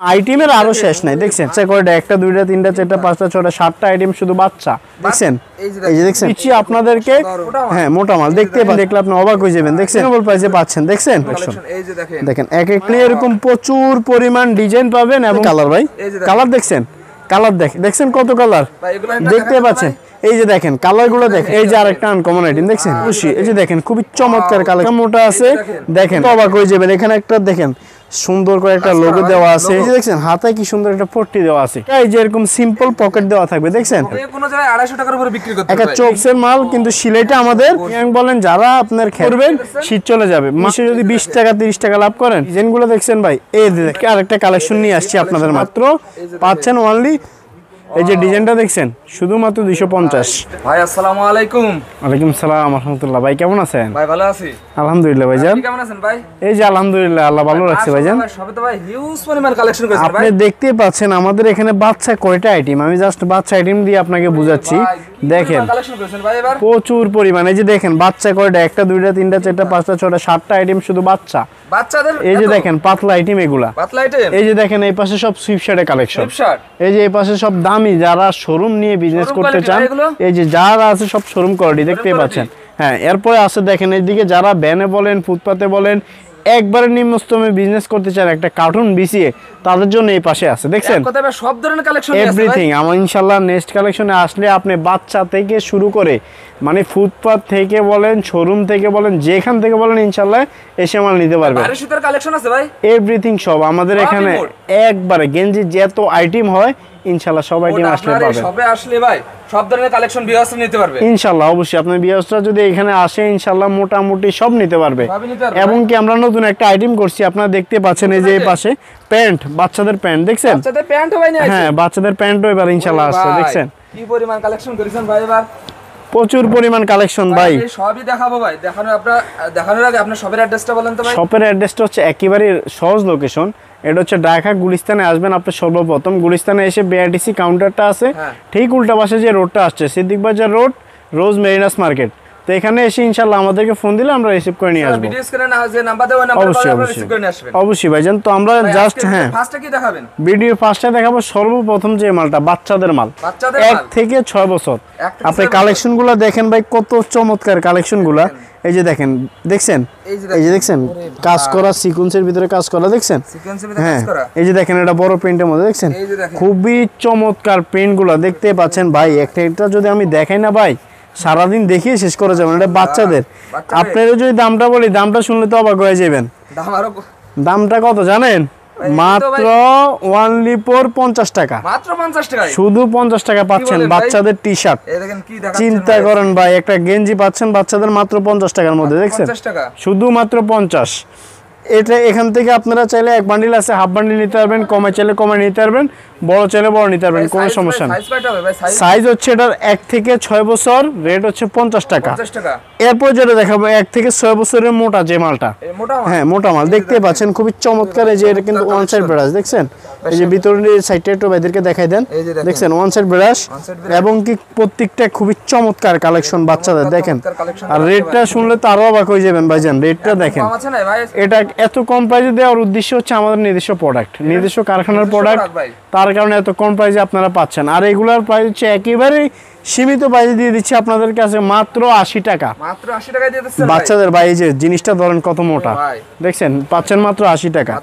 আইটেমের আরো শেষ নাই দেখছেন কয়টা একটা দুইটা তিনটা চারটা পাঁচটা ছয়টা সাতটা আইটেম শুধু বাচ্চা দেখছেন এই যে দেখছেন পিছি আপনাদেরকে হ্যাঁ মোটা মাল দেখতে দেখলে আপনি অবাক হয়ে যাবেন দেখছেন বল প্রাইসে পাচ্ছেন দেখছেন এই যে দেখেন এক এক এরকম প্রচুর পরিমাণ ডিজাইন পাবেন এবং কালার ভাই কালার দেখছেন কালার দেখছেন কত কালার দেখতে পাচ্ছেন এই যে দেখেন কালার গুলো দেখেন এই যে আরেকটা আনকমন আইটেম দেখছেন খুশি এই যে দেখেন খুবই চমৎকার কালার মোটা আছে দেখেন অবাক হয়ে যাবেন এখানে একটা দেখেন সুন্দর করে একটা লোগো দেওয়া আছে এই যে দেখছেন হাতে কি সুন্দর একটা পট্টি দেওয়া আছে এই যে এরকম সিম্পল পকেট দেওয়া থাকবে দেখছেন কোনো জায়গায় 250 টাকার উপরে বিক্রি করতে একটা চোক্সের মাল কিন্তু সিলাইটা আমাদের ইয়াং বলেন যারা আপনার করবেন শীত চলে যাবে মাসে যদি 20 টাকা 30 টাকা লাভ করেন ডিজাইনগুলো দেখছেন ভাই এই দেখেন আরেকটা কালেকশন নিয়ে আসছি আপনাদের মাত্র পাচ্ছেন অনলি এই যে ডিজাইনটা দেখছেন শুধুমাত্র 250 ভাই আসসালামু আলাইকুম ওয়ালাইকুম আসসালাম ওয়া রাহমাতুল্লাহ ভাই কেমন আছেন ভাই ভালো আছি আলহামদুলিল্লাহ ভাইজান আপনি কেমন আছেন ভাই এই যে আলহামদুলিল্লাহ আল্লাহ ভালো রাখছে ভাইজান সবে তো ভাই হিউজ পরিমাণ কালেকশন করেছেন ভাই আপনি দেখতে পাচ্ছেন আমাদের এখানে বাচ্চা কয়টা আইটেম আমি জাস্ট বাচ্চা আইটেম দিয়ে আপনাকে বুঝাচ্ছি দেখেন কালেকশন করেছেন ভাই এবার প্রচুর পরিমাণে এই যে দেখেন বাচ্চা কয়টা একটা দুইটা তিনটা চারটা পাঁচটা ছয়টা সাতটা আইটেম শুধু বাচ্চাদের এই যে দেখেন পাতলা আইটেম এগুলা পাতলা আইটেম এই যে দেখেন এই পাশে সব সুইফট কালেকশন সুইফট এই যে এই পাশে সব দামি যারা শোরুম নিয়ে বিজনেস করতে চান এই যে যারা আছে সব শোরুম কোয়ালিটি দেখতে পাচ্ছেন হ্যাঁ এরপরে আছে দেখেন এইদিকে যারা ভ্যানে বলেন ফুটপাতে বলেন একবারে নিম্নস্তমে বিজনেস করতে চান একটা কার্টুন বিছিয়ে তাদের জন্য এই পাশে আছে দেখছেন কথা সব ধরনের কালেকশন আছে এভরিথিং আমার ইনশাআল্লাহ নেক্সট কালেকশনে আসলে আপনি বাচ্চা থেকে শুরু করে মানে ফুটপাত থেকে বলেন শোরুম থেকে বলেন যেখান থেকে বলেন ইনশাআল্লাহ এসে মাল নিতে পারবেন আরে সুতার কালেকশন আছে ভাই এভরিথিং সব আমাদের এখানে একবারে গেঞ্জি যত আইটেম হয় ইনশাআল্লাহ সব আইটেম আসলে পাবেন সবে আসলে ভাই সব ধরনের কালেকশন বিয়াসটা নিতে পারবে ইনশাআল্লাহ অবশ্যই আপনার বিয়াসটা যদি এখানে আসে ইনশাআল্লাহ মোটামুটি সব নিতে পারবে এবং কি আমরা নতুন একটা আইটেম করছি আপনারা দেখতে পাচ্ছেন এই যে এই পাশে প্যান্ট বাচ্চাদের প্যান্ট দেখছেন বাচ্চাদের প্যান্টও ভাই নিয়ে হ্যাঁ বাচ্চাদের প্যান্টও এবার ইনশাআল্লাহ আসছে দেখছেন কি পরিমাণ কালেকশন করেছেন ভাই এবার প্রচুর পরিমাণ কালেকশন ভাই সবই দেখাবো ভাই দেখানোর আগে আপনার শপের অ্যাড্রেসটা বলেন তো ভাই শপের অ্যাড্রেসটা হচ্ছে একেবারে সহজ লোকেশন এটা হচ্ছে ঢাকা গুলিস্তানে আসবেন আপনি সর্বপ্রথম গুলিস্তানে এসে বিআরটিসি কাউন্টারটা আছে ঠিক উল্টা পাশে যে রোডটা আসছে সিদ্দিক বাজার রোড রোজ মেরিনাস মার্কেট তো এখানে এসে ইনশাআল্লাহ আমাদেরকে ফোন দিলে আমরা রিসিভ করে নিয়ে আসব ভিডিও স্ক্রিনে না যে নাম্বার দেওয়া নাম্বার আমরা রিসিভ করে নিয়ে আসবেন অবশ্যই ভাইজান তো আমরা জাস্ট হ্যাঁ ফার্স্টে কি দেখাবেন ভিডিও ফার্স্টে দেখাবো সর্বপ্রথম যে মালটা বাচ্চাদের মাল 1 থেকে 6 বছর আপনি কালেকশনগুলো দেখেন ভাই কত চমৎকার কালেকশনগুলো এই যে দেখেন দেখছেন এই যে দেখছেন কাজ করা সিকোয়েন্সের ভিতরে কাজ করা দেখছেন সিকোয়েন্সের ভিতরে কাজ করা এই যে দেখেন এটা বড় প্রিন্টের মধ্যে দেখছেন খুবই চমৎকার প্রিন্টগুলো দেখতে পাচ্ছেন ভাই একটা যদি আমি দেখাই না ভাই সারাদিন দেখিয়ে শেষ করা যাবে না এটা বাচ্চাদের আপনারা যদি দামটা বলি দামটা শুনলে তো অবাক হয়ে যাবেন দামটা কত জানেন মাত্র অনলি ফর 50 টাকা মাত্র 50 টাকা শুধু 50 টাকা পাচ্ছেন বাচ্চাদের টি-শার্ট এই দেখেন কি দেখাচ্ছেন চিন্তা করেন ভাই একটা গেঞ্জি পাচ্ছেন বাচ্চাদের মাত্র 50 টাকার মধ্যে দেখছেন 50 টাকা শুধু মাত্র 50 এটা এখান থেকে আপনারা চাইলে এক বান্ডিল আছে হাফ বান্ডিল নিতে পারবেন কমে চাইলে কমে নিতে পারবেন বড় চাইলে বড় নিতে পারবেন কোনো সমস্যা নেই সাইজ হচ্ছে এটার 1 থেকে 6 বছর রেট হচ্ছে 50 টাকা এরপর যেটা দেখাবো 1 থেকে 6 বছরের মোটা যে মালটা হ্যাঁ মোটা মাল দেখতে পাচ্ছেন খুবই চমৎকার এই যে এটা কিন্তু ওয়ান সাইড ব্রাশ দেখছেন এই যে ভিতরের সাইডটা একটু বাইরেকে দেখাই দেন দেখছেন ওয়ান সাইড ব্রাশ এবং কি প্রত্যেকটা খুবই চমৎকার কালেকশন বাচ্চাদের দেখেন আর রেটটা শুনলে তো আরো অবাক হয়ে যাবেন ভাইজান রেটটা দেখেন এটা এত কম প্রাইসে দেওয়ার উদ্দেশ্য হচ্ছে আমাদের নিজস্ব প্রোডাক্ট নিজস্ব কারখানার প্রোডাক্ট তার কারণে এত কম প্রাইসে আপনারা পাচ্ছেন আর এগুলার প্রাইস হচ্ছে একেবারে সীমিত প্রাইসে দিয়ে দিচ্ছি আপনাদের কাছে মাত্র 80 টাকা মাত্র 80 টাকা দিয়ে দিচ্ছেন বাচ্চাদের ভাই এই যে জিনিসটা ধরেন কত মোটা দেখছেন পাচ্ছেন মাত্র 80 টাকা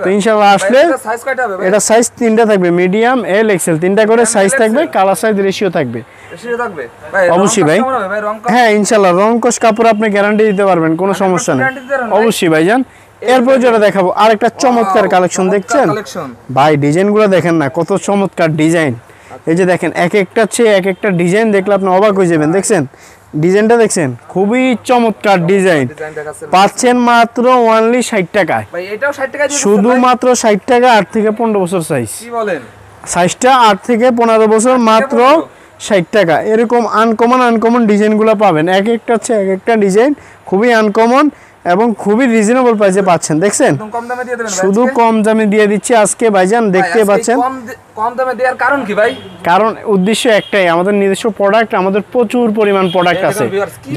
তো ইনশাআল্লাহ আসলে সাইজ কয়টা হবে ভাই এটা সাইজ তিনটা থাকবে মিডিয়াম এল এক্সেল তিনটা করে সাইজ থাকবে কালার সাইজ রেশিও থাকবে ভাই অবশ্যই ভাই হ্যাঁ ইনশাআল্লাহ রংকশ কাপড় আপনি গ্যারান্টি দিতে পারবেন কোনো সমস্যা নেই অবশ্যই ভাইজান এরপর যেটা দেখাবো আরেকটা চমৎকার কালেকশন দেখছেন ভাই ডিজাইনগুলো দেখেন না কত চমৎকার ডিজাইন এই যে দেখেন এক একটা ডিজাইন দেখলে আপনি অবাক হয়ে যাবেন দেখছেন ডিজাইনটা দেখছেন খুবই চমৎকার ডিজাইন পাচ্ছেন মাত্র অনলি 60 টাকায় ভাই এটাও 60 টাকা শুধু মাত্র 60 টাকা 8 থেকে 15 বছর সাইজ কি বলেন সাইজটা 8 থেকে 15 বছর মাত্র 60 টাকা এরকম আনকমন ডিজাইনগুলো পাবেন এক একটা ডিজাইন খুবই আনকমন এবং খুবই রিজনেবল প্রাইসে পাচ্ছেন দেখছেন কম দামে দিয়ে দেবেন শুধু কম দামে দিয়ে দিচ্ছি আজকে ভাইজান দেখতে পাচ্ছেন কম দামে দেওয়ার কারণ কি ভাই কারণ উদ্দেশ্য একটাই আমাদের নিজস্ব প্রোডাক্ট আমাদের প্রচুর পরিমাণ প্রোডাক্ট আছে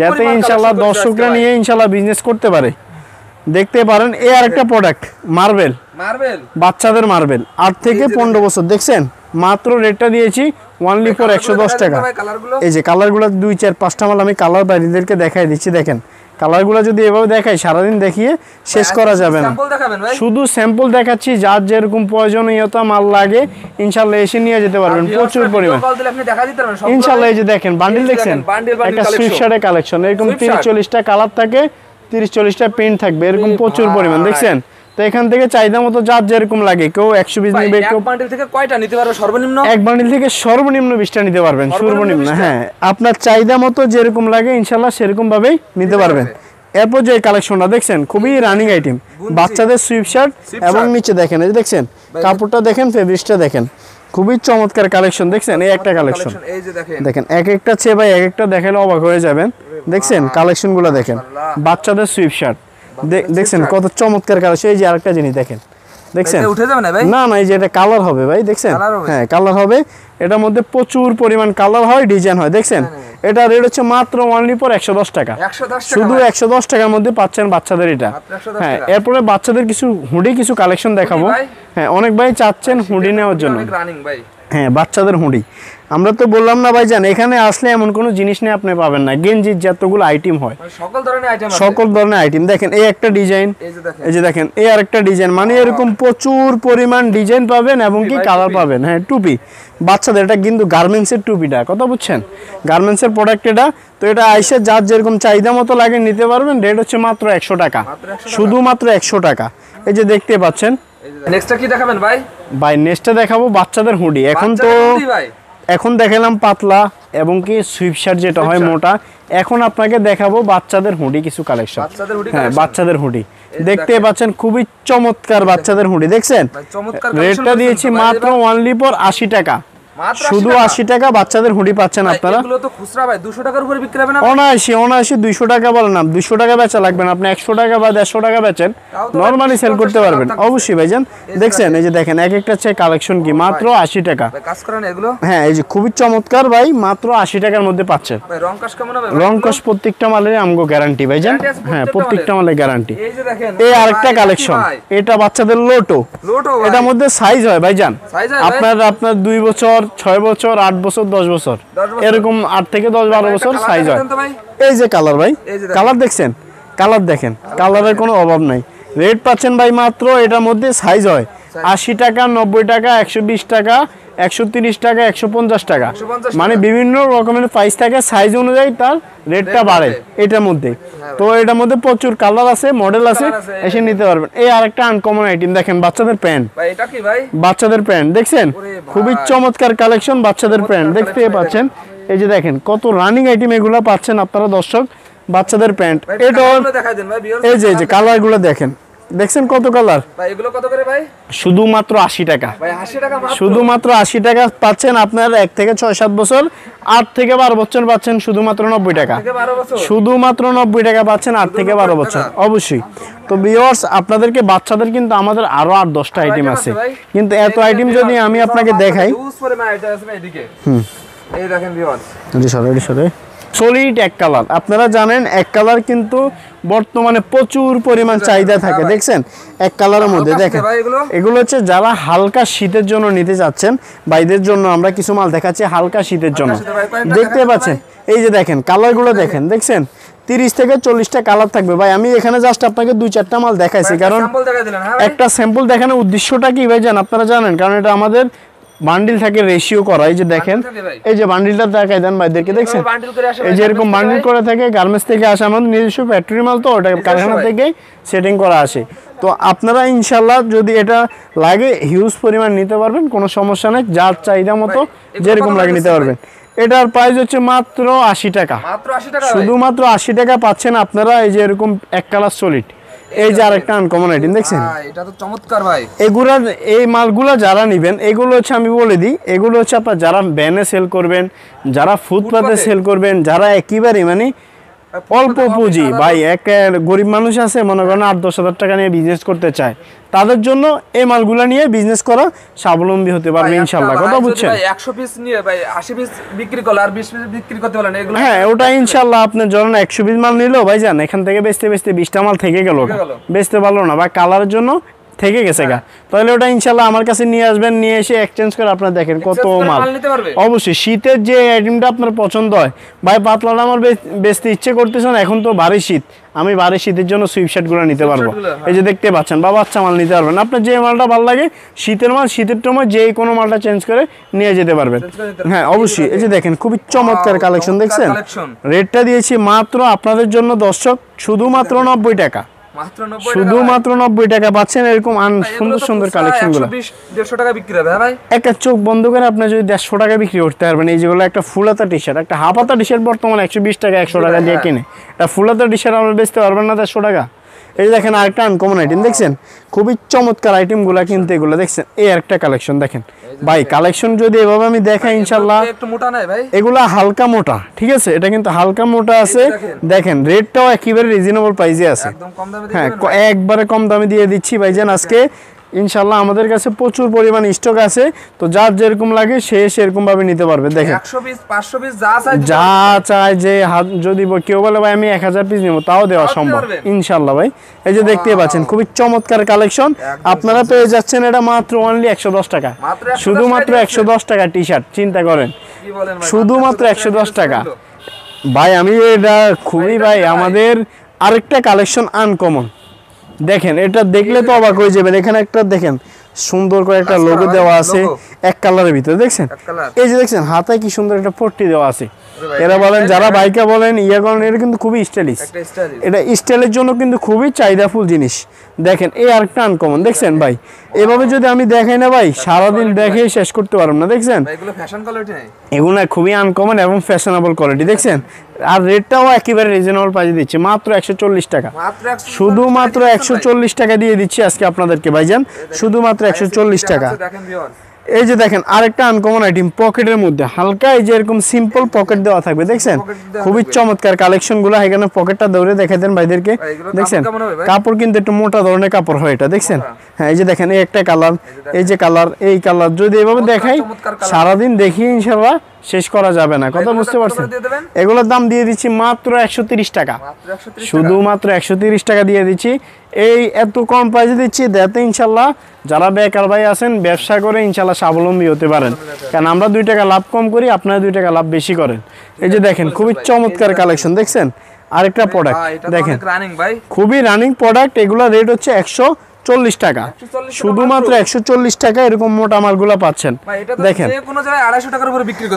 যাতে ইনশাআল্লাহ দর্শকরা নিয়ে ইনশাআল্লাহ বিজনেস করতে পারে দেখতে পারেন এই আরেকটা প্রোডাক্ট মার্বেল, বাচ্চাদের মার্বেল 8 থেকে 15 বছর দেখছেন, মাত্র রেটটা দিয়েছি অনলি ফর 110 টাকা। এই যে কালারগুলো 2 4 5টা মাল আমি কালার বাইরেদেরকে দেখাই দিচ্ছি, দেখেন কালারগুলো যদি এভাবে দেখাই সারাদিন দেখিয়ে শেষ করা যাবে না। শুধু স্যাম্পল দেখাচ্ছি, যার যেরকম প্রয়োজনীয়তা মাল লাগে ইনশাআল্লাহ এসে নিয়ে যেতে পারবেন প্রচুর পরিমাণ ইনশাআল্লাহ। এই যে দেখেন বান্ডিল দেখছেন, একটা সুইফট শার্টের কালেকশন, এরকম 30 40টা কালার থাকে, 30 40টা প্রিন্ট থাকবে, এরকম প্রচুর পরিমাণ দেখছেন। তো এখান থেকে চাহিদা মতো যার যেরকম লাগে, কেউ 120 নিবে, কেউ বান্ডিল থেকে কয়টা নিতে পারবে সর্বনিম্ন? এক বান্ডিল থেকে সর্বনিম্ন 20টা নিতে পারবেন, সর্বনিম্ন। হ্যাঁ, আপনার চাহিদা মতো যেরকম লাগে ইনশাআল্লাহ সেরকম ভাবেই নিতে পারবেন। এরপর যে কালেকশনটা দেখছেন খুবই রানিং আইটেম, বাচ্চাদের সুইফট শার্ট, এবং নিচে দেখেন এই যে দেখছেন কাপড়টা দেখেন, ফেব্রিক্সটা দেখেন, খুবই চমৎকার কালেকশন দেখছেন। এই একটা কালেকশন এই যে দেখেন, এক একটা চেয়ে ভাই এক একটা দেখালে অবাক হয়ে যাবেন। দেখছেন কালেকশনগুলো দেখেন, বাচ্চাদের সুইফট শার্ট দেখছেন কত চমৎকার কালেকশন। এই যে আরেকটা জিনিস দেখেন, দেখছেন উঠে যাবে না ভাই? না না, এই যে এটা কালার হবে ভাই, দেখছেন? হ্যাঁ কালার হবে, এটার মধ্যে প্রচুর পরিমাণ কালার হয়, ডিজাইন হয়, দেখছেন? এটা রেট হচ্ছে মাত্র অনলি ফর 110 টাকা, শুধু 110 টাকার মধ্যে পাচ্ছেন বাচ্চাদের এটা। হ্যাঁ, এরপরে বাচ্চাদের কিছু হুডি কিছু কালেকশন দেখাবো। হ্যাঁ, অনেক ভাই চাচ্ছেন হুডি নেওয়ার জন্য। হ্যাঁ, বাচ্চাদের হুডি আমরা তো বললাম না ভাইজান, এখানে আসলে এমন কোনো জিনিস নেই আপনি পাবেন না, গেঞ্জির যতগুলো আইটেম হয় সকল ধরনের আইটেম। দেখেন এই একটা ডিজাইন, এই যে দেখেন এই আরেকটা ডিজাইন, মানে এরকম প্রচুর পরিমাণ ডিজাইন পাবেন এবং কি কালার পাবেন। হ্যাঁ, টুপি বাচ্চাদের, এটা কিন্তু গার্মেন্টসের টুপিটা, কথা বুঝছেন? গার্মেন্টসের প্রোডাক্ট এটা। তো এটা আইসে যার যেরকম চাহিদা মতো লাগে নিতে পারবেন। রেট হচ্ছে মাত্র 100 টাকা, শুধুমাত্র 100 টাকা। এই যে দেখতে পাচ্ছেন। নেক্সটটা কি দেখাবেন ভাই? ভাই নেক্সটে দেখাবো বাচ্চাদের হুডি। এখন দেখালাম পাতলা এবং কি সুইফট শার্ট যেটা হয় মোটা, এখন আপনাকে দেখাবো বাচ্চাদের হুডি কিছু কালেকশন। হ্যাঁ, বাচ্চাদের হুডি দেখতে পাচ্ছেন, খুবই চমৎকার বাচ্চাদের হুডি দেখছেন। রেটটা দিয়েছি মাত্র অনলি ফর 80 টাকা, শুধু 80 টাকা বাচ্চাদের হুডি পাচ্ছেন আপনারা। এগুলো তো খুচরা ভাই 200 টাকার উপরে বিক্রি হবে না? অনায়াসে 200 টাকা বলেন না, 200 টাকা বেচা লাগবে না, আপনি 100 টাকা বা 150 টাকা বেচেন নরমালি সেল করতে পারবেন অবশ্যই ভাইজান। দেখছেন এই যে দেখেন এক একটা চেয়ে কালেকশন কি মাত্র 80 টাকা। কাজ করেন এগুলো? হ্যাঁ, এই যে খুবই চমৎকার ভাই, মাত্র 80 টাকার মধ্যে পাচ্ছেন। ভাই রং কাজ কেমন হবে? রং কাজ প্রত্যেকটা মালের আমগো গ্যারান্টি ভাইজান। হ্যাঁ, প্রত্যেকটা মালের গ্যারান্টি। এই যে দেখেন এই আরেকটা কালেকশন, এটা বাচ্চাদের লোটো। এটার মধ্যে সাইজ হয় ভাইজান, আপনার 2 বছর, 6 বছর, 8 বছর, 10 বছর, এরকম 8 থেকে 10 12 বছর সাইজ হয়। এই যে কালার ভাই, কালার দেখছেন, কালার দেখেন, কালারের কোনো অভাব নাই। রেট পাচ্ছেন ভাই মাত্র, এটার মধ্যে সাইজ হয় 80 টাকা, 90 টাকা, 120 টাকা, 130 টাকা, 150 টাকা, মানে বিভিন্ন রকমের প্রাইস থাকে, সাইজ অনুযায়ী তার রেটটা বাড়ে এটার মধ্যে। তো এটার মধ্যে প্রচুর কালার আছে, মডেল আছে, এসে নিতে পারবেন। এই আরেকটা আনকমন আইটেম দেখেন, বাচ্চাদের প্যান্ট। ভাই এটা কি ভাই? বাচ্চাদের প্যান্ট দেখছেন, খুবই চমৎকার কালেকশন বাচ্চাদের প্যান্ট দেখতে পাচ্ছেন। এই যে দেখেন কত রানিং আইটেম এগুলো পাচ্ছেন আপনারা দর্শক, বাচ্চাদের প্যান্ট। এটা এই যে কালারগুলো দেখেন, দেখছেন কত কালার। ভাই এগুলো কত করে ভাই? শুধুমাত্র 80 টাকা। ভাই 80 টাকা মাত্র? শুধুমাত্র 80 টাকা পাচ্ছেন আপনার 1 থেকে 6-7 বছর, 8 থেকে 12 বছর পাচ্ছেন শুধুমাত্র 90 টাকা। শুধুমাত্র 90 টাকা পাচ্ছেন 8 থেকে 12 বছর অবশ্যই। তো ভিউয়ার্স, আপনাদেরকে বাচ্চাদের কিন্তু আমাদের আরো 8-10টা আইটেম আছে, কিন্তু এত আইটেম যদি আমি আপনাকে দেখাই। এই দেখেন ভিউয়ার্স, সলিড এক কালার, আপনারা জানেন এক কালার কিন্তু বর্তমানে প্রচুর পরিমাণ চাহিদা থাকে। দেখছেন এক কালারের মধ্যে দেখেন, এগুলো হচ্ছে যারা হালকা শীতের জন্য নিতে যাচ্ছেন, বাইদের জন্য আমরা কিছু মাল দেখাচ্ছি হালকা শীতের জন্য। দেখতে পাচ্ছেন এই যে দেখেন কালারগুলো দেখেন, দেখছেন 30 থেকে 40টা কালার থাকবে ভাই। আমি এখানে জাস্ট আপনাকে 2-4টা মাল দেখাইছি, কারণ একটা স্যাম্পল দেখানোর উদ্দেশ্যটা কি ভাই জান আপনারা জানেন, কারণ এটা আমাদের বান্ডিল থাকে রেশিও করা। এই যে দেখেন, এই যে বান্ডিলটা দেখাই দেন ভাইদেরকে, দেখছেন এই যে এরকম বান্ডিল করে থাকে, গার্মেন্টস থেকে আসে, আমাদের নিজস্ব ফ্যাক্টরি মাল, তো ওটা কারখানা থেকে সেটিং করা আসে। তো আপনারা ইনশাল্লাহ যদি এটা লাগে হিউজ পরিমাণ নিতে পারবেন, কোনো সমস্যা নেই, যার চাহিদা মতো যেরকম লাগে নিতে পারবেন। এটার প্রাইস হচ্ছে মাত্র 80 টাকা, শুধুমাত্র 80 টাকা পাচ্ছেন আপনারা। এই যে এরকম এক কালার সলিড, এই যে আরেকটা আনকমন আইটেম দেখছেন, এটা তো চমৎকার ভাই। এগুলা এই মালগুলা যারা নেবেন, এগুলো হচ্ছে আমি বলে দিই, এগুলো হচ্ছে আপনার যারা ব্যানে সেল করবেন, যারা ফুটপাতে সেল করবেন, যারা একেবারে মানে অল্প পুঁজি ভাই, এক গরিব মানুষ আছে মনে করেন 8-10 হাজার টাকা নিয়ে বিজনেস করতে চায়, তাদের জন্য এই মালগুলা নিয়ে বিজনেস করা স্বাবলম্বী হতে পারবে ইনশাআল্লাহ। কথা বুঝছেন? 100 পিস নিয়ে ভাই 80 পিস বিক্রি করলে আর 20 পিস বিক্রি করতে পারলেন এগুলো। হ্যাঁ, ওটা ইনশাআল্লাহ আপনি যখন 100 পিস মাল নিলো ভাই জান, এখান থেকে বেচতে 20টা মাল থেকে গেল, বেচতে পারলো না বা কালারের জন্য থেকে গেছে গা, তাহলে ওটা ইনশাল্লাহ আমার কাছে নিয়ে আসবেন, নিয়ে এসে এক্সচেঞ্জ করে আপনারা দেখেন কত মাল। অবশ্যই শীতের যে আইটেমটা আপনার পছন্দ হয়, ভাই পাতলাটা আমার বেচতে ইচ্ছে করতেছেন, এখন তো ভারী শীত, আমি ভারী শীতের জন্য সুইপ শার্টগুলো নিতে পারবো। এই যে দেখতে পাচ্ছেন, বা বাচ্চা মাল নিতে পারবেন, আপনার যে মালটা ভালো লাগে শীতের মাল শীতের সময় যে কোনো মালটা চেঞ্জ করে নিয়ে যেতে পারবেন। হ্যাঁ অবশ্যই, এই যে দেখেন খুবই চমৎকার কালেকশন দেখছেন, রেটটা দিয়েছি মাত্র আপনাদের জন্য দর্শক শুধুমাত্র 90 টাকা, শুধুমাত্র 90 টাকা পাচ্ছেন এরকম সুন্দর সুন্দর কালেকশন গুলো। 150 টাকা বিক্রি হবে ভাই, একটা চোখ বন্ধ করে আপনি যদি 150 টাকা বিক্রি করতে পারবেন। এই যেগুলো একটা ফুল হাতা টি শার্ট, একটা হাফ হাতা টি শার্ট বর্তমানে 120 টাকা 100 টাকা দিয়ে কিনে, একটা ফুল হাতা টি শার্ট আপনি বেচতে পারবেন না 150 টাকা। এই দেখেন আরেকটা আনকমন আইটেম দেখছেন, খুবই চমৎকার আইটেমগুলো কিন্তু এগুলো দেখছেন। এই আরেকটা কালেকশন দেখেন ভাই, কালেকশন যদি এভাবে আমি দেখাই ইনশাআল্লাহ, একটু মোটা নাই ভাই, এগুলা হালকা মোটা, ঠিক আছে, এটা কিন্তু হালকা মোটা আছে। দেখেন রেটটাও একেবারে রিজনেবল প্রাইসে আছে, একদম কম দামে হ্যাঁ একবারে কম দামে দিয়ে দিচ্ছি ভাইজান আজকে ইনশাআল্লাহ। আমাদের কাছে প্রচুর পরিমাণ স্টক আছে, তো যার যেরকম লাগে সে সেরকম ভাবে নিতে পারবে। দেখেন 100 পিস 500 পিস যা চাই যে যদি কেউ বলে ভাই আমি 1000 পিস নেব, তাও দেওয়া সম্ভব ইনশাআল্লাহ ভাই। এই যে দেখতে পাচ্ছেন খুবই চমৎকার কালেকশন, আপনারা পেয়ে যাচ্ছেন এটা মাত্র অনলি 110 টাকা, শুধুমাত্র 110 টাকা টি শার্ট, চিন্তা করেন শুধুমাত্র 110 টাকা ভাই। আমি এটা খুবই ভাই, আমাদের আরেকটা কালেকশন আনকমন দেখেন, এটা দেখলে তো অবাক হয়ে যাবেন। এখানে একটা দেখেন সুন্দর করে একটা লোগো দেওয়া আছে এক কালারের ভিতরে, দেখছেন এই যে দেখছেন হাতায় কি সুন্দর একটা পট্টি দেওয়া আছে। এরা বলেন যারা বাইকা বলেন ইয়া করেন, এটা কিন্তু খুবই স্টাইলিশ, এটা স্টাইলের জন্য কিন্তু খুবই চাহিদাফুল জিনিস। দেখেন এই আরেকটা আনকমন দেখছেন ভাই, এভাবে যদি আমি দেখাই না ভাই সারাদিন দেখে শেষ করতে পারবো না। দেখছেন এগুলো খুবই আনকমন এবং ফ্যাশনেবল কোয়ালিটি দেখছেন, আর রেটটাও একেবারে রিজনেবল প্রাইসে দিচ্ছি মাত্র 140 টাকা, শুধুমাত্র 140 টাকা দিয়ে দিচ্ছি আজকে আপনাদেরকে ভাইজান, শুধুমাত্র 140 টাকা। এই যে দেখেন আরেকটা আনকমন আইটেম পকেটের মধ্যে হালকা, এই যে এরকম সিম্পল পকেট দেওয়া থাকবে দেখছেন, খুবই চমৎকার কালেকশন গুলো। এখানে পকেটটা ধরে দেখাতেন ভাইদেরকে, দেখছেন কাপড় কিন্তু একটু মোটা ধরনের কাপড় হয় এটা দেখছেন। হ্যাঁ এই যে দেখেন এই একটা কালার, এই যে কালার, এই কালার যদি এভাবে দেখাই সারাদিন দেখি ইনশাআল্লাহ শেষ করা যাবে না, কথা বুঝতে পারছেন। এগুলোর দাম দিয়ে দিচ্ছি মাত্র 130 টাকা, শুধুমাত্র 130 টাকা দিয়ে দিচ্ছি। এই এত কম প্রাইসে দিচ্ছি যাতে ইনশাল্লাহ যারা বেকার ভাই আছেন ব্যবসা করে ইনশাল্লাহ স্বাবলম্বী হতে পারেন, কারণ আমরা 2 টাকা লাভ কম করি, আপনারা 2 টাকা লাভ বেশি করেন। এই যে দেখেন খুবই চমৎকার কালেকশন দেখছেন, আরেকটা প্রোডাক্ট দেখেন খুবই রানিং প্রোডাক্ট, এগুলা রেট হচ্ছে 140 টাকা, শুধুমাত্র 140 টাকা এরকম মোটা মালগুলো পাচ্ছেন। দেখেন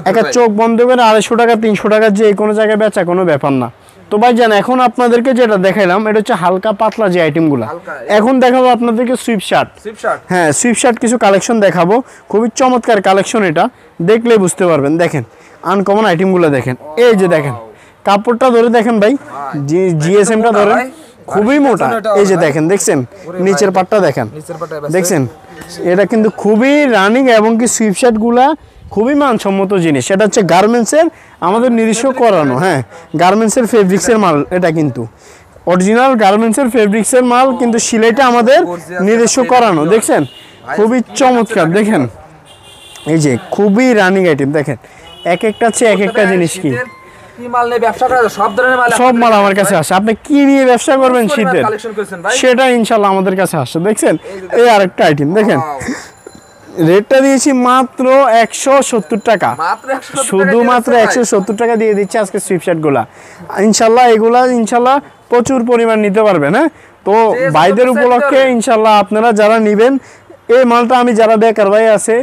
একটা চোখ বন্ধ করে 250 টাকা 300 টাকা যে কোনো জায়গায় বেচা কোনো ব্যাপার না। তো ভাইজান এখন আপনাদেরকে যেটা দেখাইলাম এটা হচ্ছে হালকা পাতলা যে আইটেমগুলো, এখন দেখাবো আপনাদেরকে সুইপ শার্ট। হ্যাঁ সুইপ শার্ট কিছু কালেকশন দেখাবো, খুবই চমৎকার কালেকশন, এটা দেখলে বুঝতে পারবেন। দেখেন আনকমন আইটেমগুলো দেখেন, এই যে দেখেন কাপড়টা ধরে দেখেন ভাই, জিএসএমটা ধরেন খুবই মোটা, এই যে দেখেন দেখছেন নিচের পাটটা দেখেন, দেখছেন এটা কিন্তু খুবই রানিং এবং কি সুইপ শার্ট গুলা খুবই মানসম্মত জিনিস। এটা হচ্ছে গার্মেন্টসের আমাদের নিজস্ব করানো, হ্যাঁ গার্মেন্টসের ফেব্রিক্সের মাল, এটা কিন্তু অরিজিনাল গার্মেন্টসের ফেব্রিক্সের মাল, কিন্তু সিলাইটা আমাদের নিজস্ব করানো। দেখছেন খুবই চমৎকার, দেখেন এই যে খুবই রানিং আইটেম, দেখেন এক একটা চেয়ে এক একটা জিনিস কি সব মাল আমার কাছে আসে। আপনি কি নিয়ে ব্যবসা করবেন শীতের সেটা ইনশাল্লাহ আমাদের কাছে আসে। দেখছেন এই আরেকটা আইটেম দেখেন, রেটটা দিয়েছি মাত্র 170 টাকা, শুধুমাত্র 170 টাকা দিয়ে দিচ্ছি আজকে সুইপ শার্ট গুলা। ইনশাল্লাহ এগুলা ইনশাল্লাহ প্রচুর পরিমাণ নিতে পারবেন। হ্যাঁ তো ভাইদের উপলক্ষে ইনশাল্লাহ আপনারা যারা নিবেন এই মালটা, আমি যারা বেকার ভাই আছে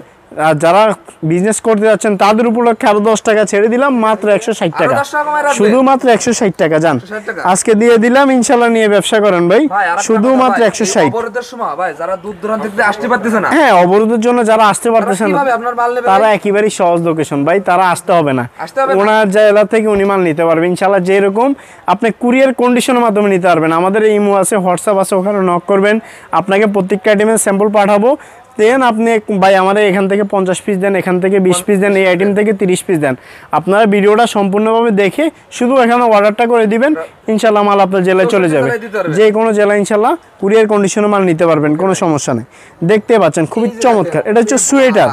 আর যারা বিজনেস করতে যাচ্ছেন তাদের উপলক্ষে আরো 10 টাকা ছেড়ে দিলাম, মাত্র 160 টাকা, শুধুমাত্র 160 টাকা যান আজকে দিয়ে দিলাম, ইনশাল্লাহ নিয়ে ব্যবসা করেন ভাই, শুধুমাত্র 160। হ্যাঁ অবরোধের জন্য যারা আসতে পারতেছেন তারা একেবারেই সহজ লোকেশন ভাই, তারা আসতে হবে না, ওনার জেলা থেকে উনি মাল নিতে পারবে ইনশাল্লাহ। যেরকম আপনি কুরিয়ার কন্ডিশনের মাধ্যমে নিতে পারবেন, আমাদের ইমো আছে, হোয়াটসঅ্যাপ আছে, ওখানে নক করবেন, আপনাকে প্রত্যেকটা আইটেমের স্যাম্পল পাঠাবো, দেন আপনি ভাই আমাদের এখান থেকে 50 পিস দেন, এখান থেকে 20 পিস দেন, এই আইটেম থেকে 30 পিস দেন, আপনারা ভিডিওটা সম্পূর্ণভাবে দেখে শুধু এখানে অর্ডারটা করে দিবেন, ইনশাল্লাহ মাল আপনার জেলায় চলে যাবে, যে কোনো জেলায় ইনশাল্লাহ কুরিয়ার কন্ডিশনে মাল নিতে পারবেন, কোনো সমস্যা নেই। দেখতে পাচ্ছেন খুবই চমৎকার, এটা হচ্ছে সোয়েটার,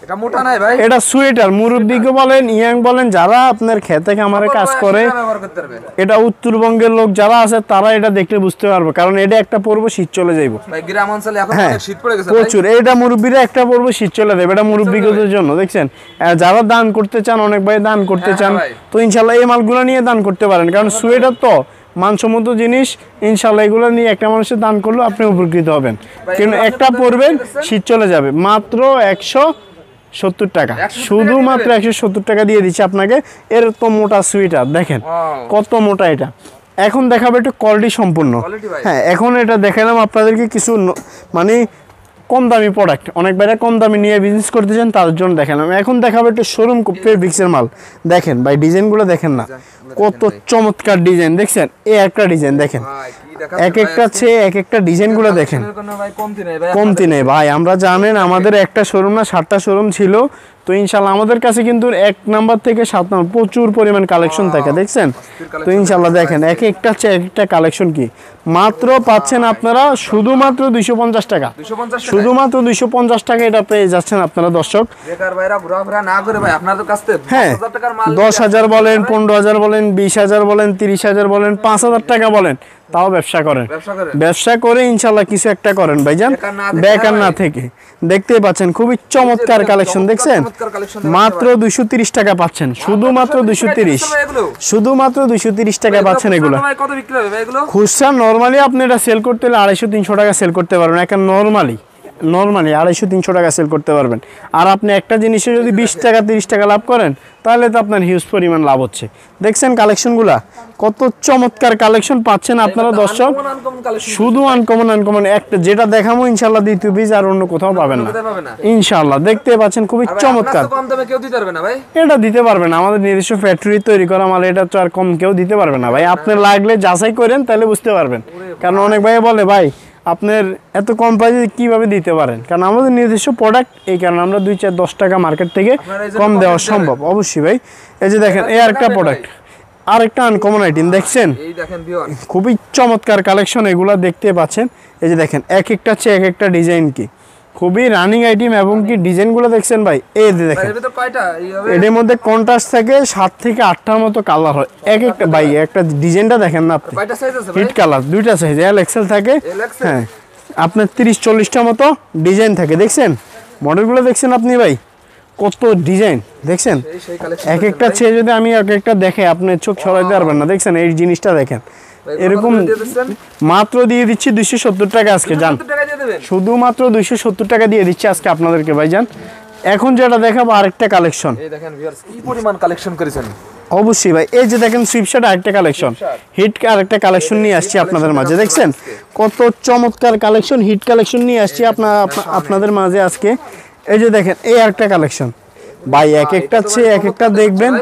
এটা মোটা নাই ভাই, এটা সোয়েটার, মুরব্বিকে বলেন ইয়াং বলেন, যারা আপনার খেতে খামারে কাজ করে, ব্যবহার করতে পারবে এটা উত্তরবঙ্গের লোক যারা আছে তারা এটা দেখলে বুঝতে পারবে, কারণ এটা একটা পরব শীত চলে যাইব। ভাই গ্রাম অঞ্চলে এখন হ্যাঁ, অনেক শীত পড়ে গেছে ভাই। প্রচুর। এটা মুরব্বিরা একটা পরব শীত চলে যাবে, এটা মুরব্বিদের জন্য। দেখছেন যারা দান করতে চান, অনেক ভাই দান করতে চান, ভাই। তো ইনশাল্লাহ এই মালগুলো নিয়ে দান করতে পারেন, কারণ সোয়েটার তো মানসম্মত জিনিস, ইনশাল্লাহ এগুলো নিয়ে একটা মানুষের দান করলে আপনি উপকৃত হবেন। কিন্তু একটা পরবেন শীত চলে যাবে, মাত্র 170 টাকা, শুধুমাত্র 170 টাকা দিয়ে দিচ্ছি আপনাকে। এর তো মোটা সোয়েটার দেখেন কত মোটা এটা। এখন দেখাবো একটু কোয়ালিটি সম্পূর্ণ। Quality ভাই। হ্যাঁ, এখন এটা দেখালাম আপনাদেরকে কিছু মানে কম দামি প্রোডাক্ট, অনেক বাইরে কম দামি নিয়ে বিজনেস করতে চান তাদের জন্য দেখালাম। এখন দেখাবো একটু শোরুম ফেব্রিক্সের মাল। দেখেন ভাই ডিজাইনগুলো দেখেন না, কত চমৎকার ডিজাইন দেখছেন। এই একটা ডিজাইন দেখেন, ভাই কি দেখাচ্ছে এক একটা চেয়ে এক একটা ডিজাইনগুলো দেখেন, কোনো ভাই কমতি নাই ভাই, কমতি নেই ভাই। আমরা জানেন আমাদের একটা শোরুম না 7টা শোরুম ছিল, তো ইনশাল্লাহ আমাদের কাছে কিন্তু 1 নাম্বার থেকে 7 নাম্বার প্রচুর পরিমাণ কালেকশন থাকে দেখছেন। তো ইনশাল্লাহ দেখেন এক একটা চেয়ে এক একটা কালেকশন কি মাত্র পাচ্ছেন আপনারা শুধুমাত্র 250 টাকা, 250 টাকা। শুধুমাত্র 250 টাকা এটা পেয়ে যাচ্ছেন আপনারা দর্শক। বেকার ভাইরা ঘোরাফেরা না করে ভাই আপনাদের কাছ থেকে হ্যাঁ, 10,000 টাকার মাল 10,000 বলেন, 15,000 বলেন, 20,000 বলেন, 30,000 বলেন, 5,000 টাকা বলেন, তাও ব্যবসা করেন। ব্যবসা করে ব্যবসা করে ইনশাল্লাহ কিছু একটা করেন ভাইজান, বেকার না থেকে। দেখতেই পাচ্ছেন খুবই চমৎকার কালেকশন দেখছেন, চমৎকার collection মাত্র 230 টাকা পাচ্ছেন, শুধুমাত্র 230, শুধুমাত্র 230 টাকা পাচ্ছেন এগুলো। ভাই কত বিক্রি হবে ভাই এগুলো? খুচরা নরমালি আপনি এটা সেল করতে হলে 250-300 টাকা সেল করতে পারবেন, একটা নরমালি 250-300 টাকা সেল করতে পারবেন। আর আপনি একটা জিনিসে যদি 20 টাকা 30 টাকা লাভ করেন, তাহলে তো আপনার হিউজ পরিমাণ লাভ হচ্ছে। দেখছেন কালেকশনগুলা কত চমৎকার কালেকশন পাচ্ছেন আপনারা দর্শক, শুধু আনকমন একটা যেটা দেখাবো ইনশাল্লাহ দ্বিতীয় পিস আর অন্য কোথাও পাবেন না ইনশাল্লাহ। দেখতে পাচ্ছেন খুবই চমৎকার। কম দামে কেউ দিতে পারবে না ভাই, এটা দিতে পারবে না, আমাদের নিজস্ব ফ্যাক্টরি তৈরি করা মাল, এটা তো আর কম কেউ দিতে পারবে না ভাই। আপনি লাগলে যাচাই করেন তাহলে বুঝতে পারবেন, কারণ অনেক ভাই বলে ভাই আপনার এত কম প্রাইসে কিভাবে দিতে পারেন, কারণ আমাদের নিজস্ব প্রোডাক্ট, এই কারণে আমরা 2-4-10 টাকা মার্কেট থেকে কম দেওয়া সম্ভব অবশ্যই ভাই। এই যে দেখেন এই আরেকটা প্রোডাক্ট, আরেকটা আনকমন আইটেম দেখছেন, এই দেখেন ভিউয়ার খুবই চমৎকার কালেকশন এগুলা দেখতে পাচ্ছেন। এই যে দেখেন এক একটা চেয়ে এক একটা ডিজাইন কি খুবই রানিং আইটেম, এবং কি ডিজাইনগুলো দেখছেন ভাই। এই যে দেখেন এর ভিতর কয়টা এর মধ্যে কন্ট্রাস্ট থাকে 7 থেকে 8টার মতো কালার হয় এক একটা ভাই। একটা ডিজাইনটা দেখেন না আপনি, কয়টা সাইজ আছে ভাই? হিট কালার দুইটা সাইজ এল এক্সেল থাকে। XL? হ্যাঁ, আপনার 30-40টা মতো ডিজাইন থাকে দেখছেন, মডেলগুলো দেখছেন আপনি ভাই কত ডিজাইন দেখছেন। সেই কালেকশন এক একটা চেয়ে যদি আমি এক একটা দেখে আপনি চোখ সরাইতে পারবেন না। দেখছেন এই জিনিসটা দেখেন, এরকম মাত্র দিয়ে দিচ্ছি 270 টাকা আজকে জান, টাকা দিয়ে দেবেন শুধুমাত্র 270 টাকা দিয়ে দিচ্ছি আজকে আপনাদেরকে ভাইজান। এখন যেটা দেখাবো আরেকটা কালেকশন, এই দেখেন ভিউয়ার্স কি পরিমাণ কালেকশন করেছেন। অবশ্যই ভাই। এই যে দেখেন সুইপশার্ট আরেকটা কালেকশন, হিট আরেকটা কালেকশন নিয়ে আসছি আপনাদের মাঝে। দেখছেন কত চমৎকার কালেকশন, হিট কালেকশন নিয়ে আসছি আপনাদের মাঝে আজকে। এই যে দেখেন এই আরেকটা কালেকশন ভাই, এক একটা চেয়ে এক একটা দেখবেন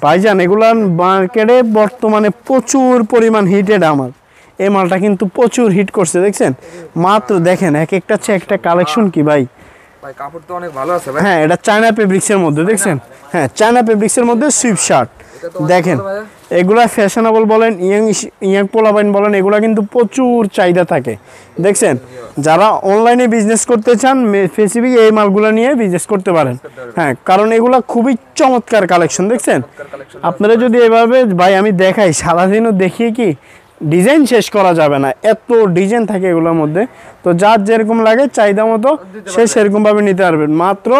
ভাইজান। এগুলার মার্কেটে বর্তমানে প্রচুর পরিমাণ হিটেড আমার এই মালটা কিন্তু প্রচুর হিট করছে দেখছেন। মাত্র দেখেন এক একটা চেয়ে একটা কালেকশন কি ভাই। ভাই কাপড় তো অনেক ভালো আছে ভাই। হ্যাঁ, এটা চায়না ফেব্রিক্সের মধ্যে দেখছেন। হ্যাঁ, চায়না ফেব্রিক্সের মধ্যে সুইফট শার্ট দেখেন, এগুলা ফ্যাশনেবল বলেন, ইয়াং পোলাপাইন বলেন, এগুলা কিন্তু প্রচুর চাহিদা থাকে দেখছেন। যারা অনলাইনে বিজনেস করতে চান স্পেসিফিক এই মালগুলো নিয়ে বিজনেস করতে পারেন। হ্যাঁ, কারণ এগুলা খুবই চমৎকার কালেকশন দেখছেন। আপনারা যদি এভাবে ভাই আমি দেখাই সারাদিনও দেখিয়ে কি ডিজাইন শেষ করা যাবে না, এত ডিজাইন থাকে এগুলোর মধ্যে। তো যার যেরকম লাগে চাহিদা মতো সে সেরকম ভাবে নিতে পারবেন। মাত্র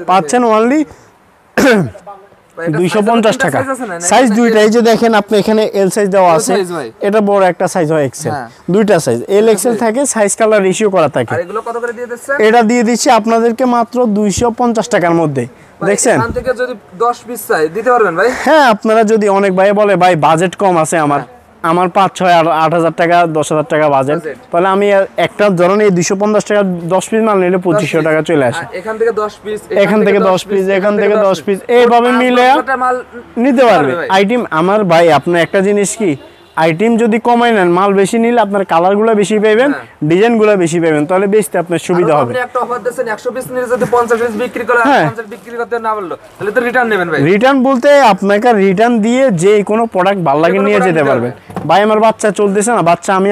পাচ্ছেন অনলি 250 টাকা, সাইজ দুইটা। এই যে দেখেন আপনি এখানে এল সাইজ দেওয়া আছে, এটা বড় একটা সাইজ হয় এক্সেল, দুইটা সাইজ এল এক্সেল থাকে, সাইজ কালার রেশিও করা থাকে। আর এগুলো কত করে দিয়ে দিচ্ছেন? এটা দিয়ে দিচ্ছি আপনাদেরকে মাত্র 250 টাকার মধ্যে দেখছেন। এখান থেকে যদি 10 পিস চাই দিতে পারবেন ভাই? হ্যাঁ, আপনারা যদি অনেক ভাই বলে ভাই বাজেট কম আছে আমার 5-6-8 টাকা 10,000 টাকা বাজেট, তাহলে আমি একটা ধরুন এই 250 টাকা 10 পিস মাল নিলে 2500 টাকা চলে আসে। এখান থেকে 10 পিস, এখান থেকে 10 পিস, এখান থেকে 10 পিস, এইভাবে মিলে নিতে পারবে আইটেম। আমার ভাই আপনার একটা জিনিস কি আইটেম যদি কমাই নেন, মাল বেশি নিলে আপনার কালারগুলো বেশি পাবেন, ডিজাইনগুলো বেশি পাবেন, তাহলে বেচতে আপনার সুবিধা হবে। আপনি একটা অফার দিচ্ছেন 100 পিস নিলে যদি 50 পিস বিক্রি করে, 50 বিক্রি করতে না পারলো তাহলে তো রিটার্ন নেবেন ভাই। রিটার্ন বলতে আপনাকে রিটার্ন দিয়ে যে কোনো প্রোডাক্ট ভালো লাগে নিয়ে যেতে পারবেন। ভাই আমার বাচ্চা চলতেছে না, আমি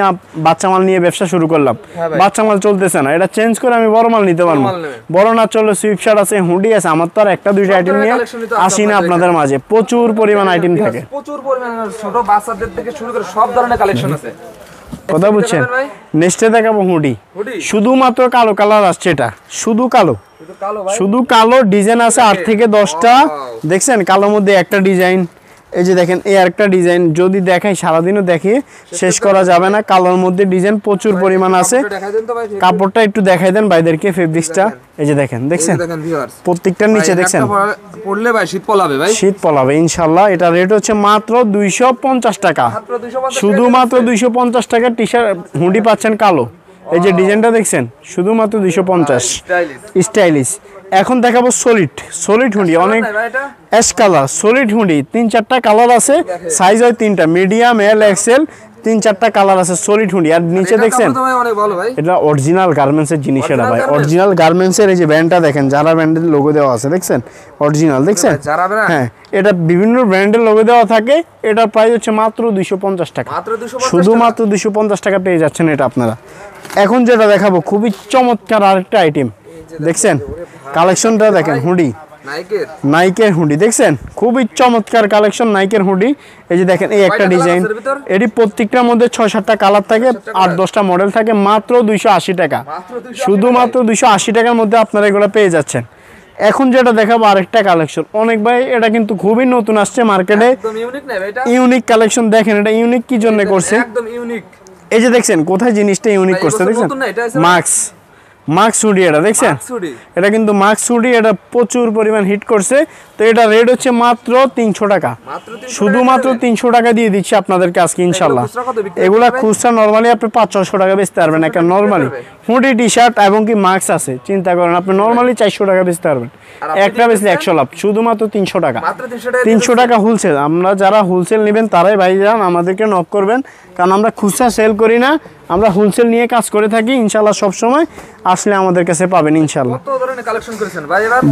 বাচ্চা মাল নিয়ে ব্যবসা শুরু করলাম, বাচ্চা মাল চলতেছে না, এটা চেঞ্জ করে আমি বড় মাল নিতে পারবো। বড় না চললে সুইফট শার্ট আছে, হুডি আছে, আমার তো আর একটা দুইটা আইটেম নিয়ে আসি না আপনাদের মাঝে, প্রচুর পরিমাণ আইটেম থাকে, প্রচুর পরিমাণ ছোট বাচ্চাদের থেকে শুরু করে সব ধরনের কালেকশন আছে। কথা বুঝছেন? নেক্সটে দেখাবো হুডি, শুধুমাত্র কালো কালার আসছে, এটা শুধু কালো, শুধু কালো, ডিজাইন আছে 8 থেকে 10টা। দেখছেন কালোর মধ্যে একটা ডিজাইন, এই যে দেখেন এই আরেকটা ডিজাইন, যদি দেখাই সারাদিনও দেখে শেষ করা যাবে না। কালোর মধ্যে ডিজাইন প্রচুর পরিমাণ আছে। কাপড়টা একটু দেখাই দেন ভাইদেরকে, ফেব্রিক্সটা এই যে দেখেন, দেখছেন প্রত্যেকটার নিচে দেখছেন পড়লে ভাই শীত পলাবে, ভাই শীত পলাবে ইনশাআল্লাহ। এটা রেট হচ্ছে মাত্র 250 টাকা, শুধুমাত্র 250 টাকা টি শার্ট হুডি পাচ্ছেন কালো। এই যে ডিজাইনটা দেখছেন, শুধুমাত্র 250, স্টাইলিশ। এখন দেখাবো সলিড হুডি, অনেক অ্যাশ কালার সলিড হুডি, 3-4টা কালার আছে, সাইজ হয় 3টা, মিডিয়াম, এল, এক্সেল, 3-4টা কালার আছে সলিড হুডি। আর নিচে দেখছেন এটা অরিজিনাল গার্মেন্টসের জিনিস, এটা ভাই অরিজিনাল গার্মেন্টসের। এই যে ব্র্যান্ডটা দেখেন, যারা ব্র্যান্ডের লোগো দেওয়া আছে, দেখছেন অরিজিনাল, দেখছেন? হ্যাঁ, এটা বিভিন্ন ব্র্যান্ডের লোগো দেওয়া থাকে। এটার প্রাইস হচ্ছে মাত্র 250 টাকা, শুধুমাত্র 250 টাকা পেয়ে যাচ্ছেন এটা আপনারা। এখন যেটা দেখাবো খুবই চমৎকার আরেকটা আইটেম, দেখছেন কালেকশনটা দেখেন, হুডি, নাইকের হুডি, দেখছেন খুবই চমৎকার কালেকশন নাইকের হুডি। এই যে দেখেন এই একটা ডিজাইন, এটি প্রত্যেকটার মধ্যে 6-7টা কালার থাকে, 8-10টা মডেল থাকে, মাত্র 280 টাকা, শুধুমাত্র 280 টাকার মধ্যে আপনারা এগুলো পেয়ে যাচ্ছেন। এখন যেটা দেখাবো আরেকটা কালেকশন, অনেক ভাই এটা কিন্তু খুবই নতুন আসছে মার্কেটে, ইউনিক কালেকশন। দেখেন এটা ইউনিক কি জন্য করছে, এই যে দেখছেন কোথায় জিনিসটা ইউনিক করছে, দেখছেন মাস্ক হুডি, এটা দেখছেন এটা কিন্তু মাস্ক হুডি, এটা প্রচুর পরিমাণ হিট করছে। তো এটা রেট হচ্ছে মাত্র 300 টাকা, শুধুমাত্র 300 টাকা দিয়ে দিচ্ছি আপনাদেরকে আজকে ইনশাল্লাহ। এগুলা খুচরা নরমালি আপনি 500-600 টাকা বেচতে পারবেন, একটা নরমালি হুডি টি শার্ট এবং কি মাস্ক আছে, চিন্তা করেন আপনি নরমালি 400 টাকা বেচতে পারবেন, একটা বেচলে 100 লাভ, শুধুমাত্র 300 টাকা, 300 টাকা হোলসেল। আমরা যারা হোলসেল নেবেন তারাই ভাই যান আমাদেরকে নক করবেন, কারণ আমরা খুচরা সেল করি না, আমরা হোলসেল নিয়ে কাজ করে থাকি ইনশাল্লাহ। সব সময় আসলে আমাদের কাছে পাবেন ইনশাল্লাহ।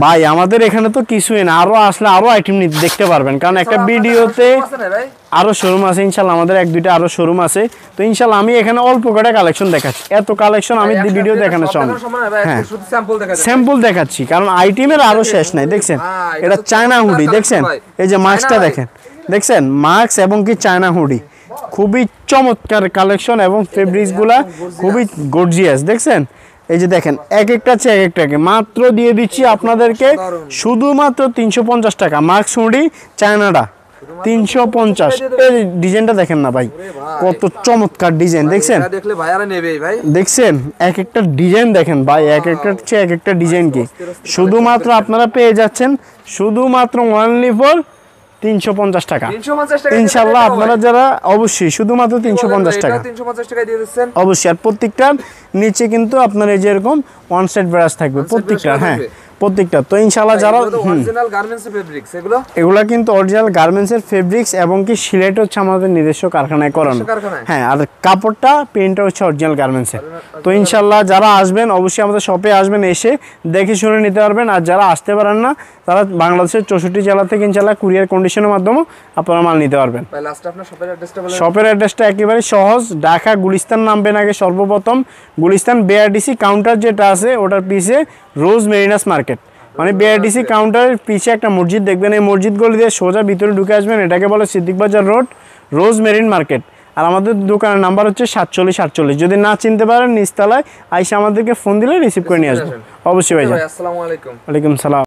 ভাই আমাদের এখানে তো কিছুই না, আরো আসলে আরো আইটেম দেখতে পারবেন, কারণ একটা ভিডিওতে আরো শোরুম আছে ইনশাল্লাহ, আমাদের 1-2টা আরো শোরুম আছে। তো ইনশাল্লাহ আমি এখানে অল্প করে কালেকশন দেখাচ্ছি, এত কালেকশন আমি ভিডিও দেখানো সম্ভব, হ্যাঁ স্যাম্পল দেখাচ্ছি, কারণ আইটেমের আরো শেষ নাই। দেখছেন এটা চায়না হুডি, দেখছেন এই যে মাস্কটা দেখেন, দেখছেন মাস্ক এবং কি চায়না হুডি, খুবই চমৎকার কালেকশন এবং ফেব্রিক্সগুলা খুবই গর্জিয়াস। দেখছেন এই যে দেখেন এক একটা চেয়ে এক একটাকে মাত্র দিয়ে দিচ্ছি আপনাদেরকে শুধুমাত্র 350 টাকা, মাস্ক হুডি চায়নাটা 350। এই ডিজাইনটা দেখেন না ভাই, কত চমৎকার ডিজাইন, দেখছেন দেখছেন এক একটা ডিজাইন দেখেন ভাই, এক একটা চেয়ে এক একটা ডিজাইন কি, শুধুমাত্র আপনারা পেয়ে যাচ্ছেন শুধুমাত্র অনলি ফর 350 টাকা ইনশাআল্লাহ। আপনারা যারা অবশ্যই শুধুমাত্র 350 টাকা অবশ্যই। আর প্রত্যেকটার নিচে কিন্তু আপনার এই যে এরকম ওয়ান সাইড ব্রাশ থাকবে প্রত্যেকটা, হ্যাঁ প্রত্যেকটা। তো ইনশাআল্লাহ যারা এগুলা কিন্তু অরিজিনাল গার্মেন্টসের ফেব্রিক্স এবং কি সিলেট হচ্ছে আমাদের নিজস্ব কারখানায় করানো, হ্যাঁ। আর কাপড়টা প্রিন্টটা হচ্ছে অরিজিনাল গার্মেন্টসের। তো ইনশাআল্লাহ যারা আসবেন অবশ্যই আমাদের শপে আসবেন, এসে দেখে শুনে নিতে পারবেন। আর যারা আসতে পারেন না তারা বাংলাদেশের 64 জেলা থেকে ইনশাআল্লাহ কুরিয়ার কন্ডিশনের মাধ্যমে আপনারা মাল নিতে পারবেন। শপের অ্যাড্রেসটা একেবারে সহজ, ঢাকা গুলিস্তান নামবেন আগে সর্বপ্রথম, গুলিস্তান বিআরডিসি কাউন্টার যেটা আছে ওটার পিছে রোজ মেরিনাস মার্কেট, মানে বিআরডিসি কাউন্টারের পিছে একটা মসজিদ দেখবেন, এই মসজিদ গলি দিয়ে সোজা ভিতরে ঢুকে আসবেন, এটাকে বলে সিদ্দিক বাজার রোড, রোজ মেরিন মার্কেট। আর আমাদের দোকানের নাম্বার হচ্ছে 4748। যদি না চিনতে পারেন নিচতলায় আইসা আমাদেরকে ফোন দিলে রিসিভ করে নিয়ে আসবেন অবশ্যই ভাই। আসসালামু আলাইকুম। ওয়ালাইকুম সালাম।